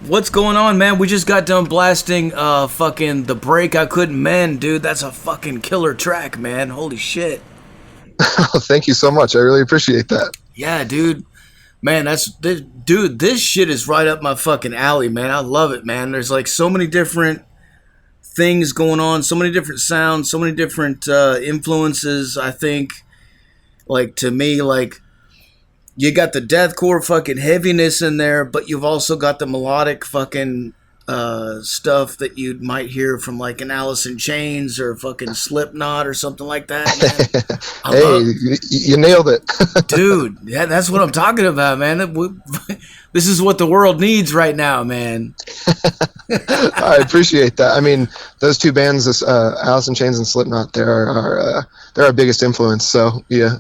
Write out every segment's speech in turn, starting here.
What's going on, man? We just got done blasting fucking The Break I Couldn't Mend, dude. That's a fucking killer track, man. Holy shit. Thank you so much. I really appreciate that. Yeah, dude. Man, dude, this shit is right up my fucking alley, man. I love it, man. There's like so many different things going on, so many different sounds, so many different influences. I think, like, to me, like, you got the deathcore fucking heaviness in there, but you've also got the melodic fucking stuff that you might hear from like an Alice in Chains or fucking Slipknot or something like that, man. You nailed it. Dude, yeah, that's what I'm talking about, man. This is what the world needs right now, man. I appreciate that. I mean, those two bands, Alice in Chains and Slipknot, they're our biggest influence. So yeah,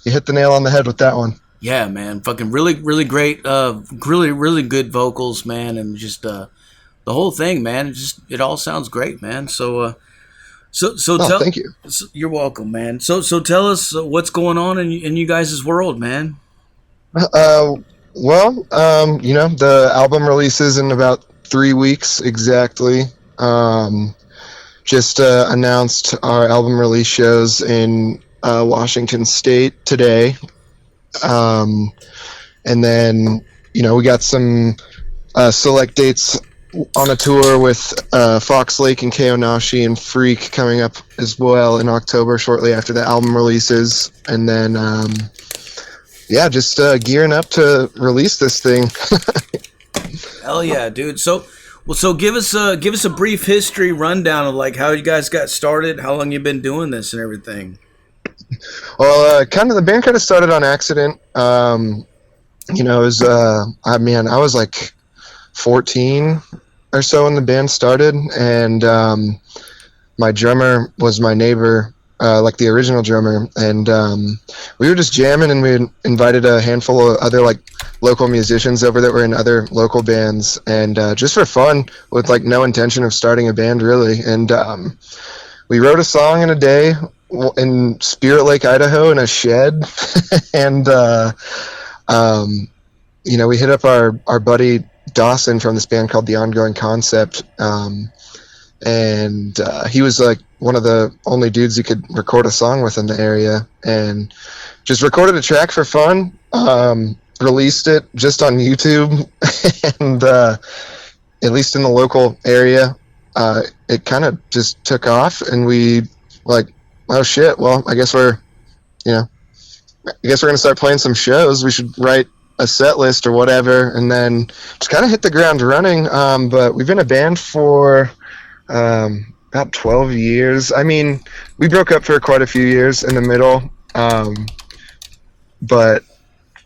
you hit the nail on the head with that one. Yeah, man. Fucking really, really great. Really, really good vocals, man, and just the whole thing, man. It all sounds great, man. So Thank you. You're welcome, man. So tell us what's going on in you guys' world, man. The album releases in about 3 weeks exactly. Just announced our album release shows in Washington State today. And then, we got some select dates on a tour with Fox Lake and Keonashi and Freak coming up as well in October, shortly after the album releases. And then, just gearing up to release this thing. Hell yeah, dude. So give us a brief history rundown of like how you guys got started, how long you've been doing this and everything. Well, the band kind of started on accident. I was like 14 or so when the band started, and my drummer was my neighbor, like the original drummer, and we were just jamming, and we invited a handful of other like local musicians over that were in other local bands, and just for fun, with like no intention of starting a band really, and we wrote a song in a day in Spirit Lake, Idaho, in a shed, and we hit up our buddy Dawson from this band called The Ongoing Concept, and he was like one of the only dudes you could record a song with in the area, and just recorded a track for fun, released it just on YouTube, and at least in the local area, it kind of just took off, and we like, oh shit, well, I guess we're gonna start playing some shows. We should write a set list or whatever, and then just kind of hit the ground running. But we've been a band for about 12 years. I mean, we broke up for quite a few years in the middle, but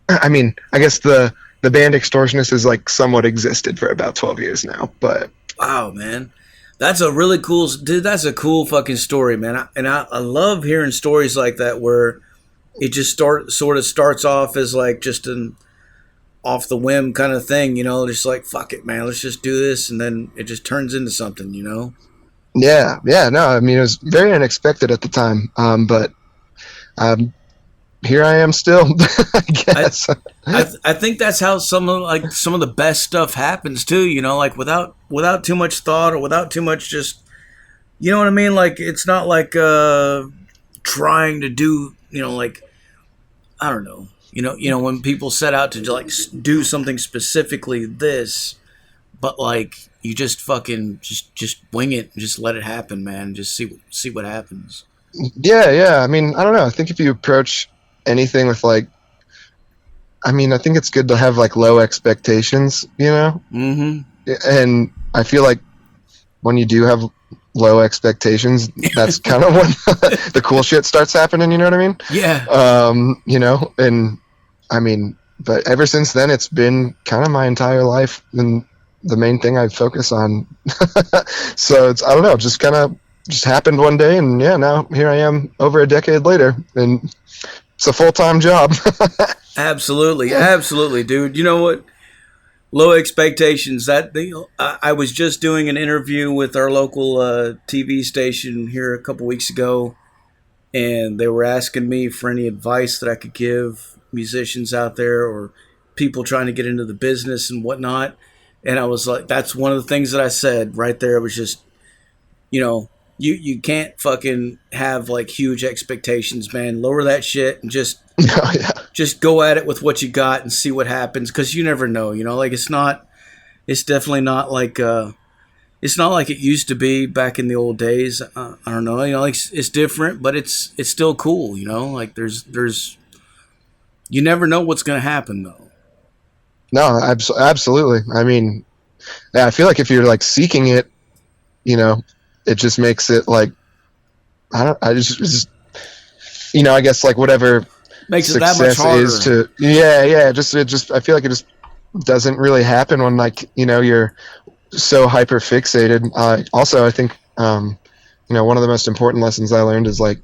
I mean, I guess the band Extortionist is like somewhat existed for about 12 years now. But wow, man. That's a really cool, dude. That's a cool fucking story, man. I love hearing stories like that where it just sort of starts off as like just an off the whim kind of thing, just like, fuck it, man, let's just do this, and then it just turns into something, Yeah, no, I mean, it was very unexpected at the time, but here I am still. I guess. I think that's how some of the best stuff happens too. Like without too much thought or without too much just, you know what I mean? Like it's not like trying to do, like, I don't know. When people set out to like do something specifically this, but like you just fucking just wing it and just let it happen, man. Just see what happens. Yeah. I mean, I don't know. I think if you approach anything with like, I mean, I think it's good to have like low expectations, Mm-hmm. And I feel like when you do have low expectations, that's kind of when the cool shit starts happening, you know what I mean? Yeah. And I mean, but ever since then, it's been kind of my entire life and the main thing I focus on. So it's, I don't know, just happened one day, and yeah, now here I am over a decade later, and it's a full-time job. Absolutely, dude. You know what? Low expectations. I was just doing an interview with our local TV station here a couple weeks ago, and they were asking me for any advice that I could give musicians out there or people trying to get into the business and whatnot. And I was like, that's one of the things that I said right there. It was just, you know, you can't fucking have like huge expectations, man. Lower that shit and Oh, yeah. just go at it with what you got and see what happens, because you never know, you know. Like, it's definitely not like it's not like it used to be back in the old days. I don't know, you know, like it's different, but it's still cool, you know. Like there's you never know what's gonna happen though. No, absolutely. I mean, yeah, I feel like if you're like seeking it, you know, it just makes it like, I just you know, I guess like whatever Makes it that much success harder. is to, yeah, just I feel like it just doesn't really happen when, like, you know, you're so hyper fixated. Also, I think, you know, one of the most important lessons I learned is like,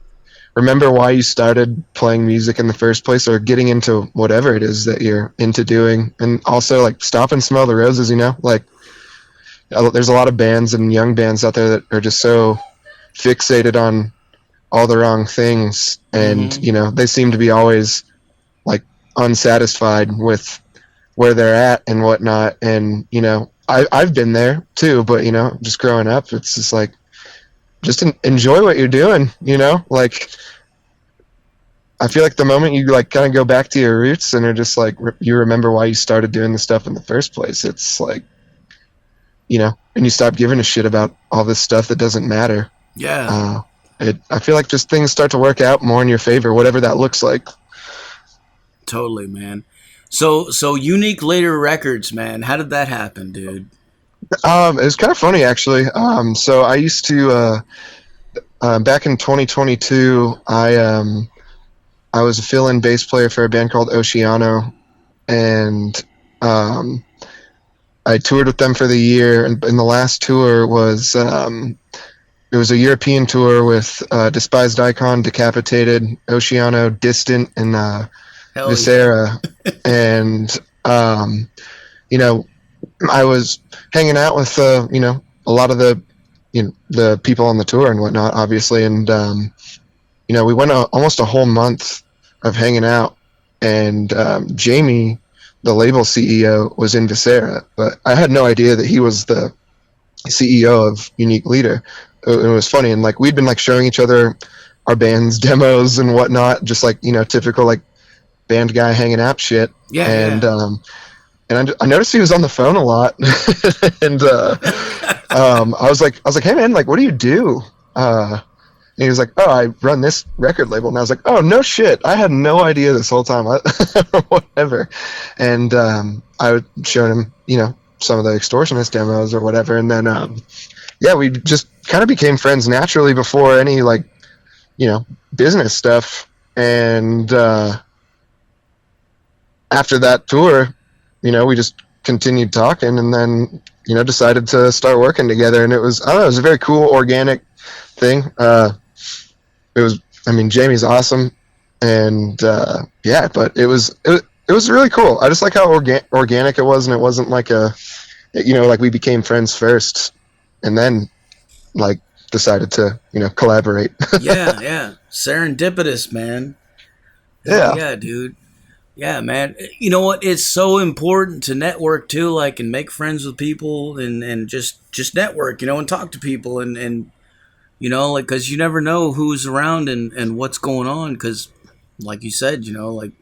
remember why you started playing music in the first place, or getting into whatever it is that you're into doing. And also, like, stop and smell the roses, you know? Like, there's a lot of bands and young bands out there that are just so fixated on all the wrong things. And, you know, they seem to be always, like, unsatisfied with where they're at and whatnot. And, you know, I've been there too, but, you know, just growing up, it's just like, just enjoy what you're doing, you know? Like, I feel like the moment you like kind of go back to your roots and are just like, you remember why you started doing the stuff in the first place, it's like, you know, and you stop giving a shit about all this stuff that doesn't matter. Yeah. I feel like just things start to work out more in your favor, whatever that looks like. Totally, man. So Unique Later Records, man. How did that happen, dude? It was kind of funny, actually. So I used to, back in 2022, I was a fill-in bass player for a band called Oceano, and I toured with them for the year. And the last tour was, it was a European tour with Despised Icon, Decapitated, Oceano, Distant, and Hell Viscera. yeah. And, you know, I was hanging out with, you know, a lot of the, you know, the people on the tour and whatnot, obviously. And, you know, we went almost a whole month of hanging out. And Jamie, the label CEO, was in Viscera. But I had no idea that he was the CEO of Unique Leader. It was funny. And, like, we'd been, like, showing each other our band's demos and whatnot, just, like, you know, typical, like, band guy hanging out shit. Yeah. And, yeah. And I noticed he was on the phone a lot, and I was like, hey man, like, what do you do? And he was like, oh, I run this record label. And I was like, oh, no shit, I had no idea this whole time. Whatever. And I showed him, you know, some of the Extortionist demos or whatever, and then yeah, we just kind of became friends naturally before any, like, you know, business stuff. And after that tour, you know, we just continued talking, and then, you know, decided to start working together. And it was, I don't know, it was a very cool, organic thing. It was, I mean, Jamie's awesome, and yeah, but it was really cool. I just like how organic it was, and it wasn't like you know, like we became friends first, and then, like, decided to, you know, collaborate. yeah. Serendipitous, man. Yeah, dude. Yeah, man. You know what? It's so important to network too, like, and make friends with people, and just network, you know, and talk to people, and you know, like, because you never know who's around and what's going on. Because, like you said, you know, like,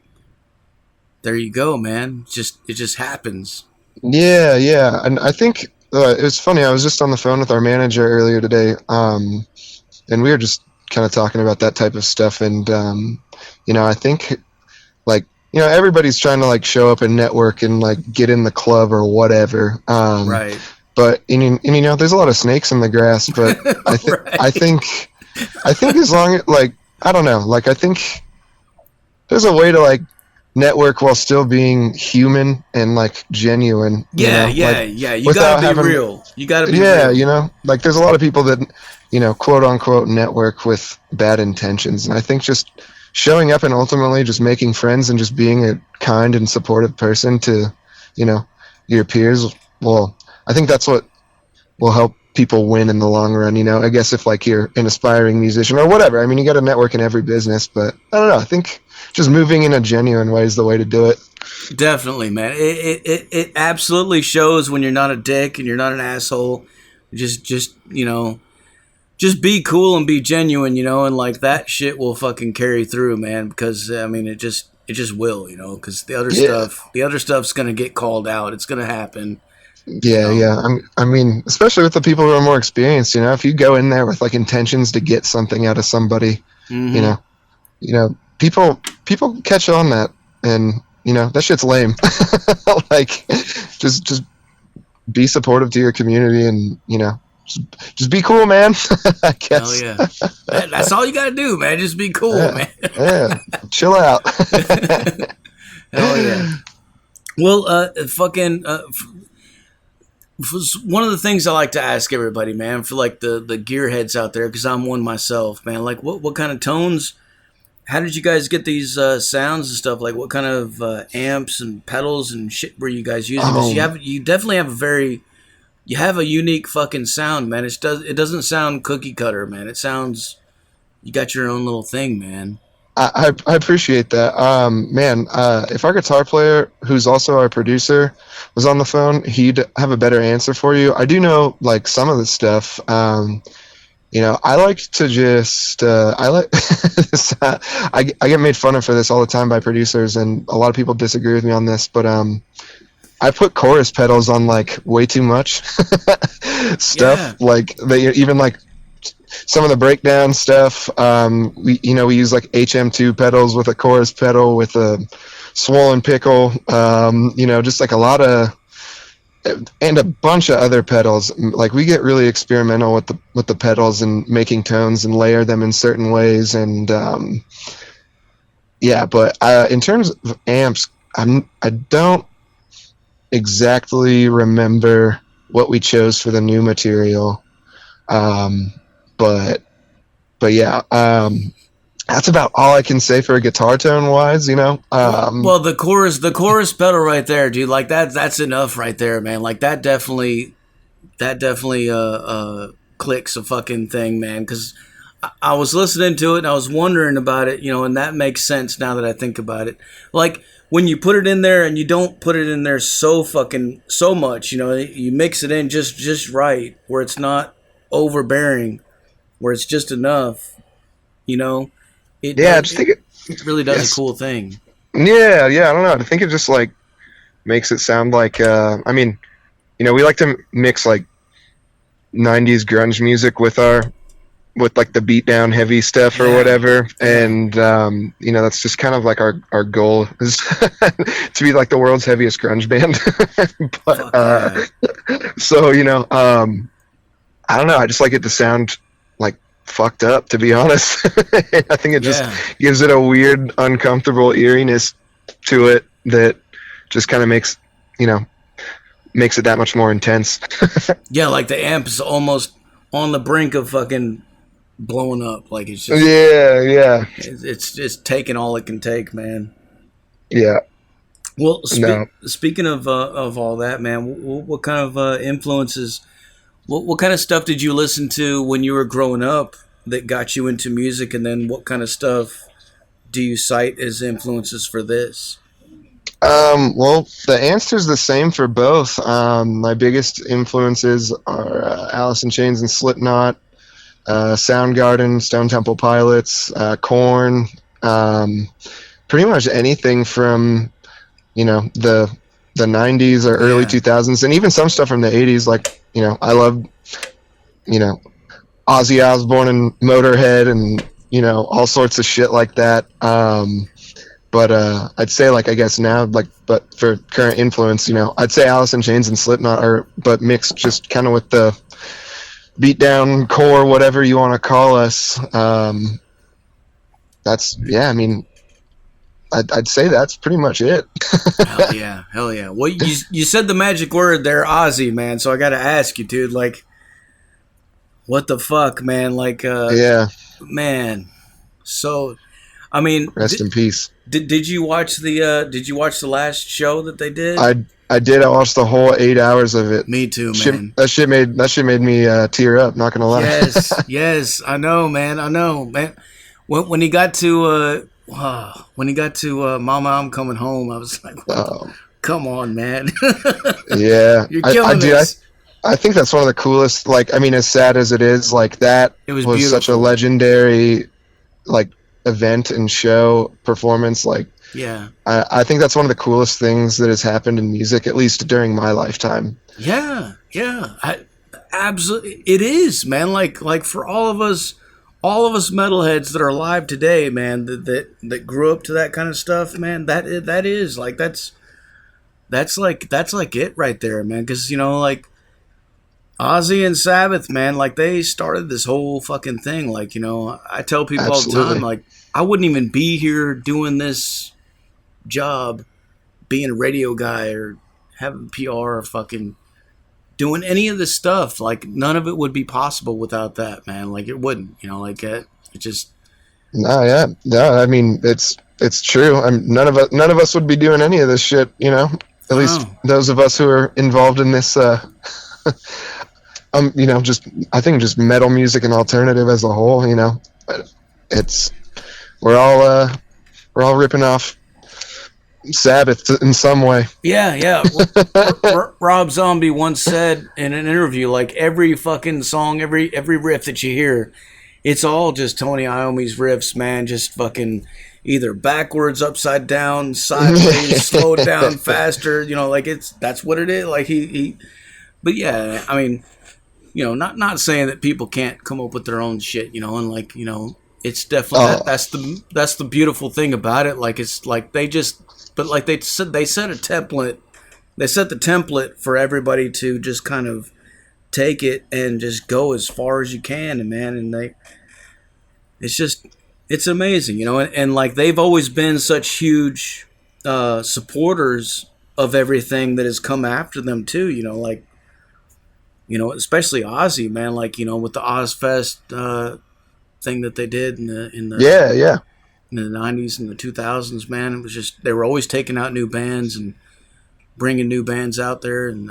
there you go, man. It just happens. Yeah, and I think it was funny. I was just on the phone with our manager earlier today, and we were just kind of talking about that type of stuff. And you know, I think, like, you know, everybody's trying to, like, show up and network and, like, get in the club or whatever. Right. But and you know, there's a lot of snakes in the grass. But Right. I think as long as, like, I don't know, like, I think there's a way to, like, network while still being human and, like, genuine. Yeah, you know? yeah, like, yeah. You without gotta be having, real. You gotta be yeah, real. you know, like, there's a lot of people that, you know, quote unquote network with bad intentions, and I think just showing up and ultimately just making friends and just being a kind and supportive person to, you know, your peers, well, I think that's what will help people win in the long run. You know, I guess if, like, you're an aspiring musician or whatever, I mean, you got to network in every business, but I don't know, I think just moving in a genuine way is the way to do it. Definitely, man. It absolutely shows when you're not a dick and you're not an asshole. Just just be cool and be genuine, and like that shit will fucking carry through, man. Because I mean, it just will, Because the other stuff's gonna get called out. It's gonna happen. Yeah. I mean, especially with the people who are more experienced, if you go in there with like intentions to get something out of somebody, people catch on that, and that shit's lame. Like, just be supportive to your community, and just be cool, man. I guess. Hell yeah. That's all you gotta do, man. Just be cool, man. Yeah. Chill out. Hell yeah. Well, one of the things I like to ask everybody, man, for like the gearheads out there, because I'm one myself, man. Like, what kind of tones? How did you guys get these sounds and stuff? Like, what kind of amps and pedals and shit were you guys using? Because you definitely have you have a unique fucking sound, man. It doesn't sound cookie cutter, man. It sounds, you got your own little thing, man. I appreciate that. Man, if our guitar player, who's also our producer, was on the phone, he'd have a better answer for you. I do know, like, some of the stuff. I like to just, I get made fun of for this all the time by producers, and a lot of people disagree with me on this, but I put chorus pedals on like way too much stuff. Yeah. Like they even like some of the breakdown stuff. We use like HM2 pedals with a chorus pedal with a swollen pickle. Just like a lot of, and a bunch of other pedals. Like we get really experimental with the pedals and making tones and layer them in certain ways. And but in terms of amps, I don't exactly remember what we chose for the new material, but yeah, that's about all I can say for a guitar tone wise, well, the chorus pedal right there, dude, like that's enough right there, man. Like that definitely clicks a fucking thing, man, because I was listening to it and I was wondering about it, and that makes sense now that I think about it. Like when you put it in there and you don't put it in there so much, you mix it in just right, where it's not overbearing, where it's just enough, It really does a cool thing. Yeah, I don't know. I think it just like makes it sound like we like to mix like 90s grunge music with like the beat down heavy stuff or whatever, and that's just kind of like our goal is to be like the world's heaviest grunge band. But so I don't know, I just like it to sound like fucked up, to be honest. I think it just gives it a weird, uncomfortable eeriness to it that just kind of makes it that much more intense. Yeah, like the amp is almost on the brink of fucking blowing up. Like it's just it's just taking all it can take, man. Yeah. Well, speaking of all that, man, what kind of influences? What kind of stuff did you listen to when you were growing up that got you into music, and then what kind of stuff do you cite as influences for this? Well, the answer's the same for both. My biggest influences are Alice in Chains and Slipknot, Soundgarden, Stone Temple Pilots, Korn, pretty much anything from the 90s or early 2000s, and even some stuff from the 80s. Like I love Ozzy Osbourne and Motorhead and all sorts of shit like that. But I'd say, like, I guess now, like, but for current influence, I'd say Alice in Chains and Slipknot but mixed just kind of with the beatdown core, whatever you want to call us. I'd say that's pretty much it. Hell yeah. Well, you said the magic word there, Ozzy, man. So I got to ask you, dude, like, what the fuck, man? Like, man. So, I mean, rest in peace. Did you watch the last show that they did? I did. I watched the whole 8 hours of it. Me too, man. That shit made me tear up. Not gonna lie. Yes. I know, man. When he got to when he got to Mama, I'm Coming Home, I was like, what the, Um, come on, man. yeah, You're killing this. I think that's one of the coolest. Like, I mean, as sad as it is, like that It was was such a beautiful. legendary, like, event and show performance. Like, Yeah. I think that's one of the coolest things that has happened in music, at least during my lifetime. Yeah. Yeah. Absolutely. It is, man. Like for all of us metalheads that are alive today, man, that grew up to that kind of stuff, man, that is like, that's like it right there, man. Because, you know, like, Ozzy and Sabbath, man, like they started this whole fucking thing. Like, you know, I tell people all the time, Absolutely. like, I wouldn't even be here doing this job, being a radio guy or having PR or fucking doing any of this stuff. Like, none of it would be possible without that, man. Like, it wouldn't, you know, like it just, No, yeah, no. I mean, it's true. None of us would be doing any of this shit. You know, at least oh, those of us who are involved in this. You know, just I think just metal music and alternative as a whole. You know, but it's we're all we're all ripping off Sabbath in some way. yeah, yeah. Rob Zombie once said in an interview, like every fucking song, every riff that you hear, it's all just Tony Iommi's riffs, man. Just fucking either backwards, upside down, sideways, slowed down, faster. You know, like that's what it is. Like he but yeah, I mean, you know, not saying that people can't come up with their own shit, you know, and like, you know, it's definitely Oh, that's the beautiful thing about it. Like it's like they just, but like they set a template. They set the template for everybody to just kind of take it and just go as far as you can, and man, and it's just, it's amazing, you know, and like they've always been such huge supporters of everything that has come after them too, you know, like, you know, especially Ozzy, man, like, you know, with the Ozfest thing that they did yeah, yeah, in the 90s and the 2000s, man, it was just, they were always taking out new bands and bringing new bands out there and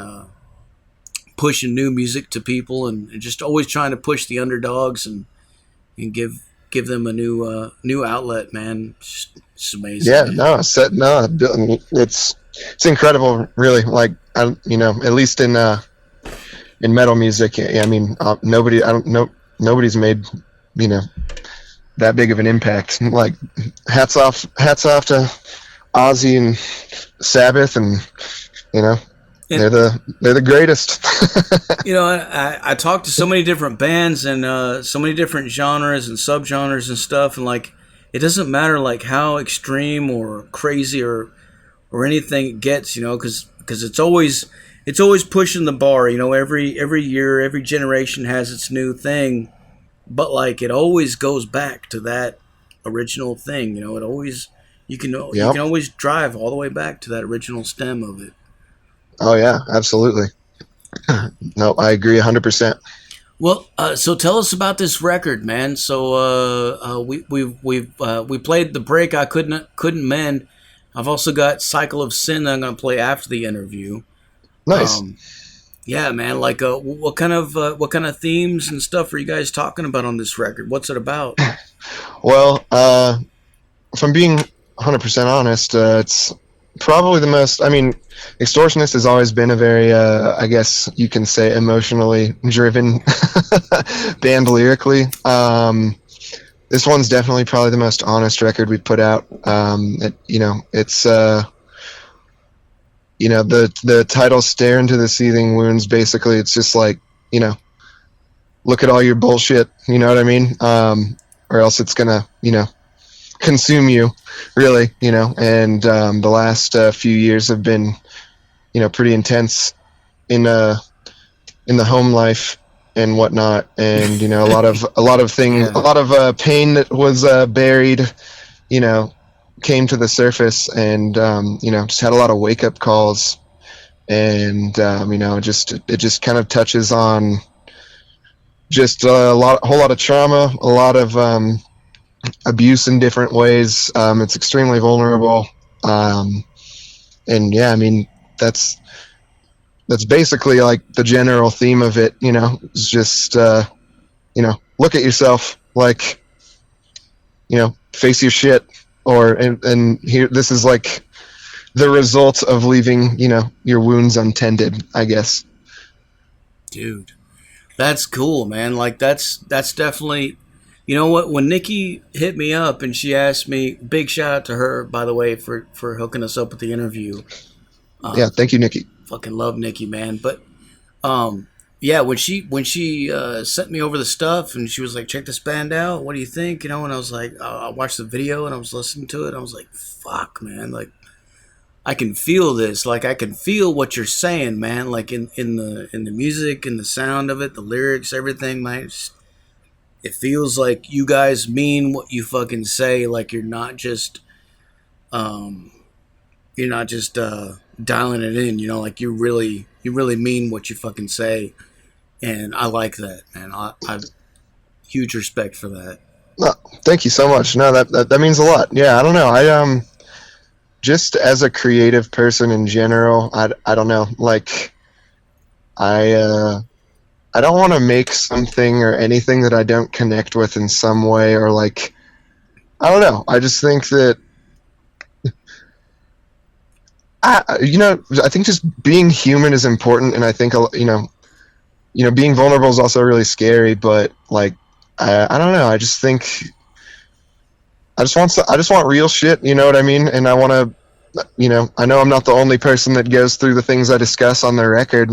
pushing new music to people and just always trying to push the underdogs and give them a new outlet, man. It's amazing, yeah. man. No, it's incredible, really. Like you know, at least in metal music. I mean, nobody. I don't know. Nobody's made, you know, that big of an impact. Like, hats off to Ozzy and Sabbath, and you know, And they're the greatest. you know, I talked to so many different bands and so many different genres and subgenres and stuff, and like it doesn't matter like how extreme or crazy or anything it gets, you know, because it's always pushing the bar, you know. Every year, every generation has its new thing, but like it always goes back to that original thing, you know. It always you Yep. can always drive all the way back to that original stem of it. Oh yeah, absolutely. No, I agree 100%. Well, so tell us about this record, man. So we played the break I couldn't mend. I've also got Cycle of Sin that I'm gonna play after the interview. Nice. Um, yeah, man. Like, what kind of themes and stuff are you guys talking about on this record? What's it about? Well, if I'm being 100% honest, it's probably the most. I mean, Extortionist has always been a very, I guess you can say, emotionally driven band lyrically. This one's definitely probably the most honest record we've put out. You know, it's you know, the title "Stare into the Seething Wounds." Basically, it's just like, you know, look at all your bullshit. You know what I mean? Or else it's gonna, you know, consume you, really. You know, and the last few years have been, you know, pretty intense in the home life and whatnot, and you know, a lot of things, Yeah. a lot of pain that was buried, you know, came to the surface, and you know, just had a lot of wake up calls, and you know, it just kind of touches on just whole lot of trauma, a lot of abuse in different ways. It's extremely vulnerable, and yeah, I mean, that's basically like the general theme of it. You know, it's just you know, look at yourself, like, you know, face your shit. and here, this is like the result of leaving, your wounds untended, I guess. Dude, that's cool, man. Like that's definitely, you know what? When Nikki hit me up and she asked me, big shout out to her, by the way, for hooking us up with the interview. Yeah, thank you, Nikki. Fucking love Nikki, man. But yeah, when she sent me over the stuff and she was like, check this band out, what do you think? And I was like, I watched the video and I was listening to it and I was like, fuck, man, like I can feel this, like I can feel what you're saying, man, like in the music and the sound of it, the lyrics, everything, man. It feels like you guys mean what you fucking say, like you're not just dialing it in, like you really mean what you fucking say. And I like that, man. I've huge respect for that. No, thank you so much. No, that means a lot. Yeah, I don't know. I just as a creative person in general, I don't know. Like, I don't want to make something or anything that I don't connect with in some way, or like, I don't know. I just think that I think just being human is important, and I think being vulnerable is also really scary. But like, I don't know. I just think I just want real shit. You know what I mean? And I want to. I know I'm not the only person that goes through the things I discuss on the record.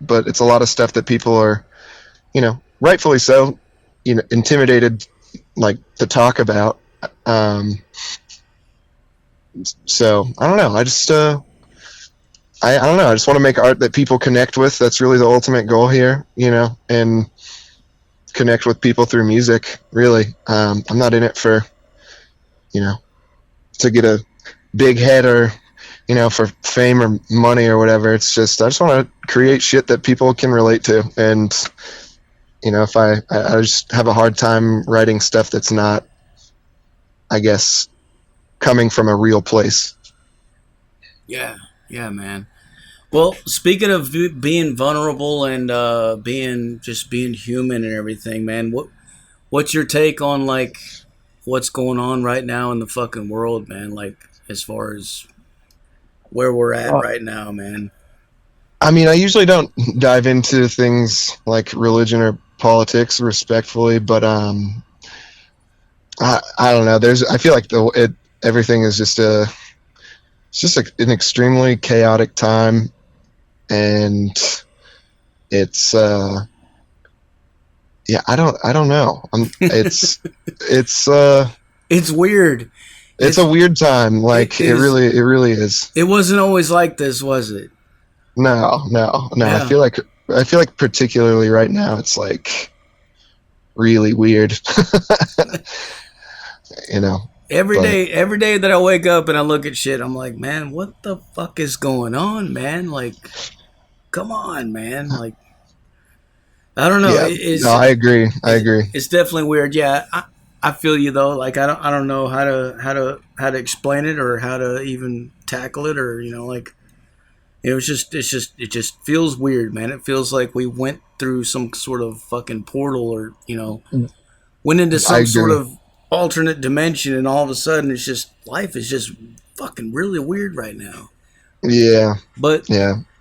But it's a lot of stuff that people are, rightfully so, intimidated, like, to talk about. So I don't know. I just I don't know. I just want to make art that people connect with. That's really the ultimate goal here, and connect with people through music. Really, I'm not in it for, to get a big head or, for fame or money or whatever. It's just I just want to create shit that people can relate to, and if I just have a hard time writing stuff that's not, I guess, coming from a real place. Yeah, man. Well, speaking of being vulnerable and being human and everything, man, what's your take on like what's going on right now in the fucking world, man? Like as far as where we're at right now, man. I mean, I usually don't dive into things like religion or politics respectfully, but I don't know. I feel like everything is just an extremely chaotic time, and it's I don't know. It's weird. It's a weird time. Like it really is. It wasn't always like this, was it? No. Yeah. I feel like particularly right now it's like really weird. Every day that I wake up and I look at shit, I'm like, man, what the fuck is going on, man? Like, come on, man. Like, I don't know. Yeah, no, I agree. It's definitely weird. Yeah, I feel you though. Like, I don't know how to explain it or how to even tackle it, or it just feels weird, man. It feels like we went through some sort of fucking portal, or went into some sort of alternate dimension, and all of a sudden it's just life is just fucking really weird right now. Yeah. But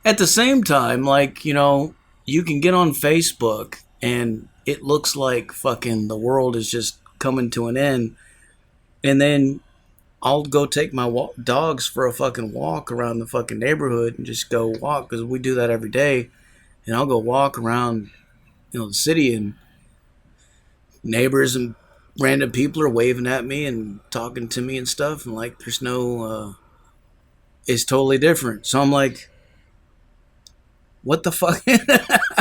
at the same time, like, you can get on Facebook and it looks like fucking the world is just coming to an end, and then I'll go take my dogs for a fucking walk around the fucking neighborhood and just go walk, because we do that every day, and I'll go walk around the city, and neighbors and random people are waving at me and talking to me and stuff, and like there's no it's totally different. So I'm like, what the fuck?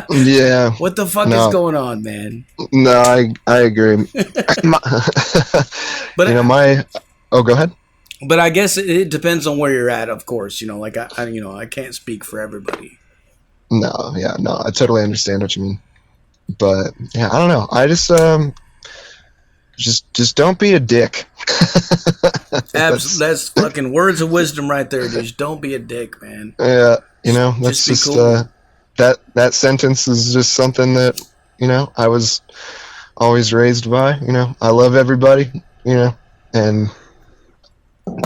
Yeah. What the fuck is going on, man? No, I agree. But go ahead. But I guess it depends on where you're at, of course. Like I can't speak for everybody. No, I totally understand what you mean. But yeah, I don't know. I just just don't be a dick. That's fucking words of wisdom right there. Just don't be a dick, man. Yeah, that's just cool. That sentence is just something that I was always raised by. I love everybody. And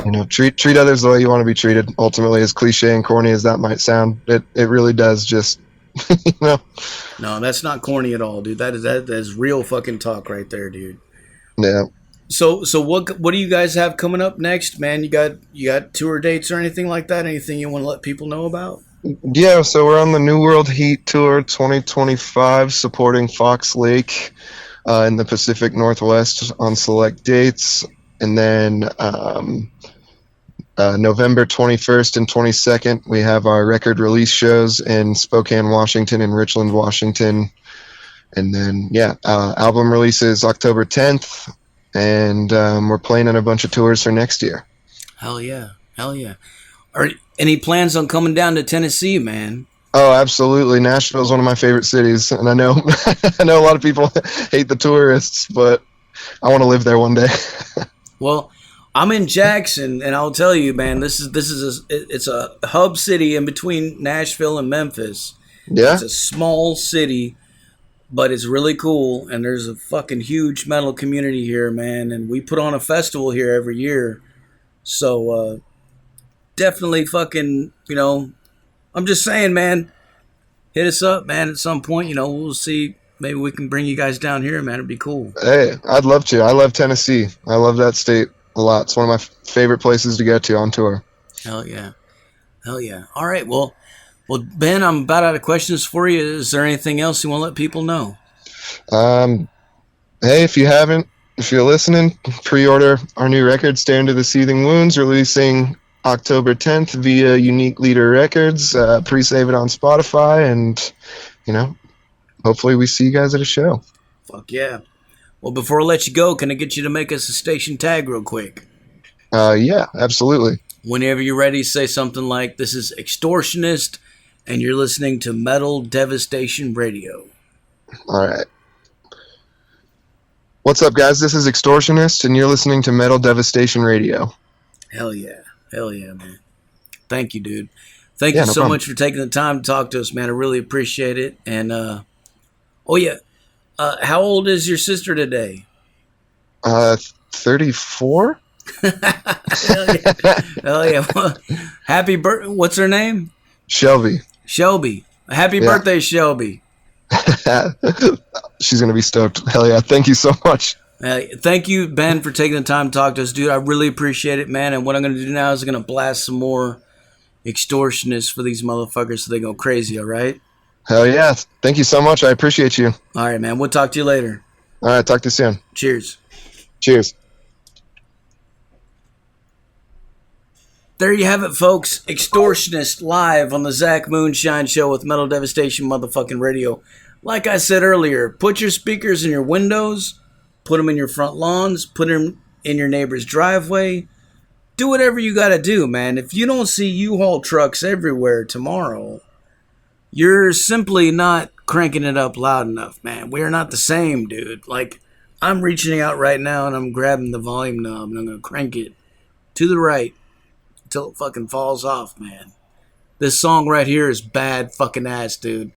You know, treat others the way you want to be treated. Ultimately, as cliche and corny as that might sound, it really does just, you know. No, that's not corny at all, dude. That is real fucking talk right there, dude. Yeah. So what do you guys have coming up next, man? You got tour dates or anything like that? Anything you want to let people know about? Yeah, so we're on the New World Heat Tour 2025, supporting Fox Lake in the Pacific Northwest on select dates. And then November 21st and 22nd, we have our record release shows in Spokane, Washington, and Richland, Washington. And then, album releases October 10th, and we're playing on a bunch of tours for next year. Hell yeah. Are any plans on coming down to Tennessee, man? Oh, absolutely. Nashville is one of my favorite cities, and I know I know a lot of people hate the tourists, but I want to live there one day. Well, I'm in Jackson, and I'll tell you, man, it's a hub city in between Nashville and Memphis. Yeah, it's a small city, but it's really cool, and there's a fucking huge metal community here, man, and we put on a festival here every year. So definitely fucking, I'm just saying, man, hit us up, man, at some point. We'll see. Maybe we can bring you guys down here, man. It'd be cool. Hey, I'd love to. I love Tennessee. I love that state a lot. It's one of my favorite places to get to on tour. Hell yeah. All right, well, Ben, I'm about out of questions for you. Is there anything else you want to let people know? Hey, if you're listening, pre-order our new record, Stare Into the Seething Wounds, releasing October 10th via Unique Leader Records. Pre-save it on Spotify, and, hopefully we see you guys at a show. Fuck yeah. Well, before I let you go, can I get you to make us a station tag real quick? Yeah, absolutely. Whenever you're ready, say something like, "This is Extortionist, and you're listening to Metal Devastation Radio." All right. What's up, guys? This is Extortionist, and you're listening to Metal Devastation Radio. Hell yeah, man. Thank you, dude. Thank you so much for taking the time to talk to us, man. I really appreciate it. And, how old is your sister today? 34? Hell yeah. Well, happy birthday. What's her name? Shelby. Happy birthday, Shelby. She's going to be stoked. Hell yeah. Thank you so much. Thank you, Ben, for taking the time to talk to us, dude. I really appreciate it, man. And what I'm going to do now is I'm going to blast some more Extortionists for these motherfuckers so they go crazy, all right? Hell yeah. Thank you so much. I appreciate you. All right, man. We'll talk to you later. All right. Talk to you soon. Cheers. Cheers. There you have it, folks. Extortionist live on the Zach Moonshine Show with Metal Devastation motherfucking radio. Like I said earlier, put your speakers in your windows, put them in your front lawns, put them in your neighbor's driveway. Do whatever you gotta do, man. If you don't see U-Haul trucks everywhere tomorrow, you're simply not cranking it up loud enough, man. We are not the same, dude. Like, I'm reaching out right now and I'm grabbing the volume knob and I'm gonna crank it to the right until it fucking falls off, man. This song right here is bad fucking ass, dude.